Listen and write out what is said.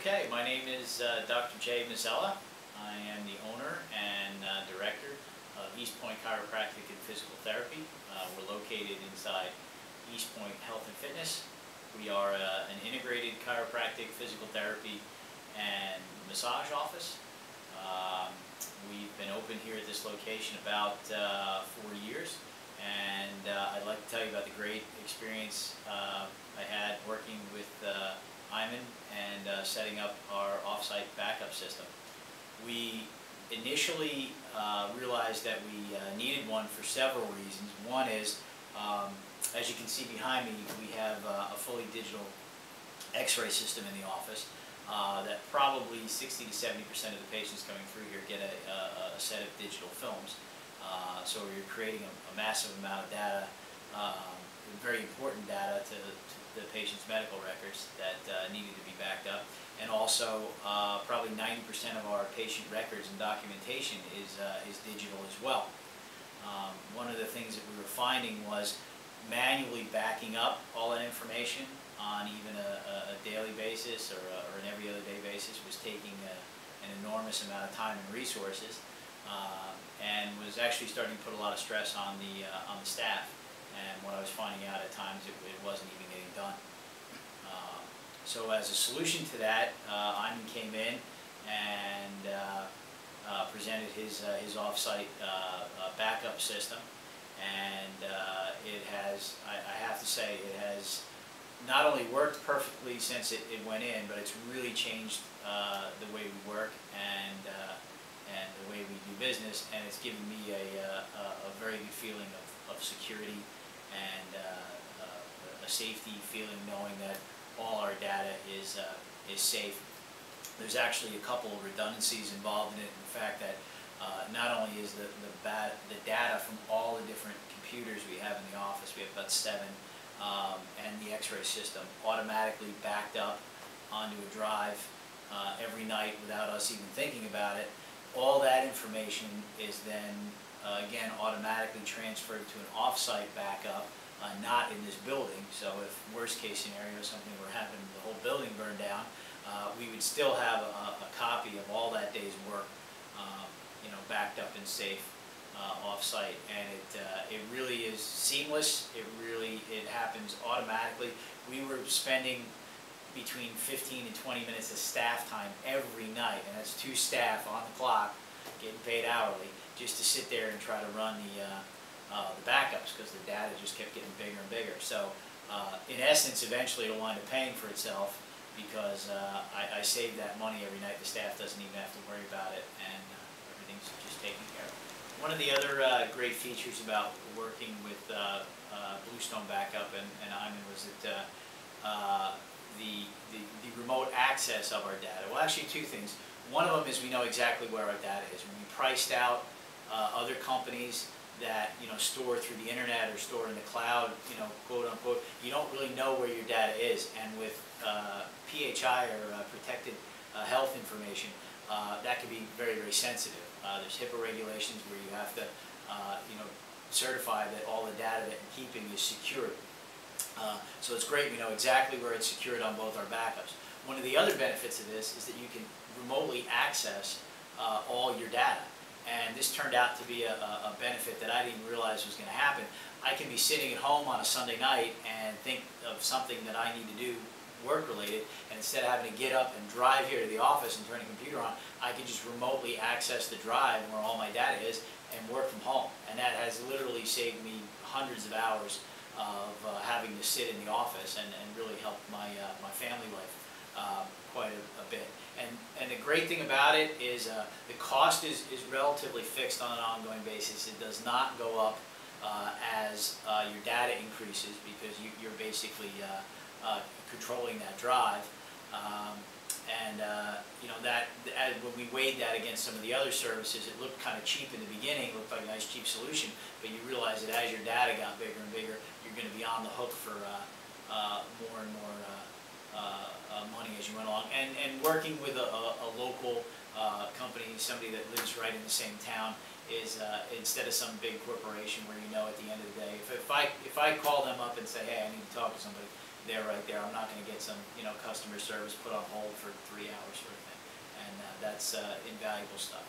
Okay, my name is Dr. Mazzella. I am the owner and director of East Point Chiropractic and Physical Therapy. We're located inside East Point Health and Fitness. We are an integrated chiropractic, physical therapy, and massage office. We've been open here at this location about 4 years, and I'd like to tell you about the great experience I had working with Iman and setting up our off-site backup system. We initially realized that we needed one for several reasons. One is, as you can see behind me, we have a fully digital x-ray system in the office that probably 60 to 70% of the patients coming through here get a set of digital films. So we're creating a massive amount of data, very important data to the patient's medical records that needed to be backed up. And also, probably 90% of our patient records and documentation is digital as well. One of the things that we were finding was manually backing up all that information on even a daily basis or an every other day basis was taking an enormous amount of time and resources, and was actually starting to put a lot of stress on the staff. And what I was finding out at times, it wasn't even getting done. So as a solution to that, Iman came in and presented his off-site backup system, and it has, I have to say, it has not only worked perfectly since it went in, but it's really changed the way we work and the way we do business, and it's given me a very good feeling of security and a safety feeling, knowing that all our data is safe. There's actually a couple of redundancies involved in it. In fact, that not only is the data from all the different computers we have in the office, we have about 7, and the x-ray system automatically backed up onto a drive every night without us even thinking about it. All that information is then again automatically transferred to an off-site backup, not in this building. So if worst case scenario, something were happening, the whole building burned down, we would still have a copy of all that day's work, backed up and safe off-site. And it really is seamless. It happens automatically. We were spending between 15 and 20 minutes of staff time every night, and that's 2 staff on the clock getting paid hourly just to sit there and try to run the backups, because the data just kept getting bigger and bigger. So in essence, eventually it'll wind up paying for itself, because I save that money every night. The staff doesn't even have to worry about it, and everything's just taken care of. One of the other great features about working with BlueStone Backup and Iman was that the remote access of our data. Well, actually 2 things. One of them is we know exactly where our data is. When we priced out other companies that store through the internet or store in the cloud, quote unquote, you don't really know where your data is. And with PHI or protected health information, that can be very, very sensitive. There's HIPAA regulations where you have to certify that all the data that you're keeping is secured. So it's great, we know exactly where it's secured on both our backups. One of the other benefits of this is that you can remotely access all your data. And this turned out to be a benefit that I didn't realize was going to happen. I can be sitting at home on a Sunday night and think of something that I need to do work-related, and instead of having to get up and drive here to the office and turn the computer on, I can just remotely access the drive where all my data is and work from home. And that has literally saved me hundreds of hours of having to sit in the office, and really helped my family life quite a bit. And the great thing about it is the cost is relatively fixed on an ongoing basis. It does not go up as your data increases, because you're basically controlling that drive. When we weighed that against some of the other services, it looked kind of cheap in the beginning. It looked like a nice cheap solution, but you realize that as your data got bigger and bigger, you're going to be on the hook for more and more money as you went along. And working with a local company, somebody that lives right in the same town, is instead of some big corporation where at the end of the day, if I call them up and say, hey, I need to talk to somebody, there, right there. I'm not gonna get some, you know, customer service put on hold for 3 hours sort of thing. And that's invaluable stuff.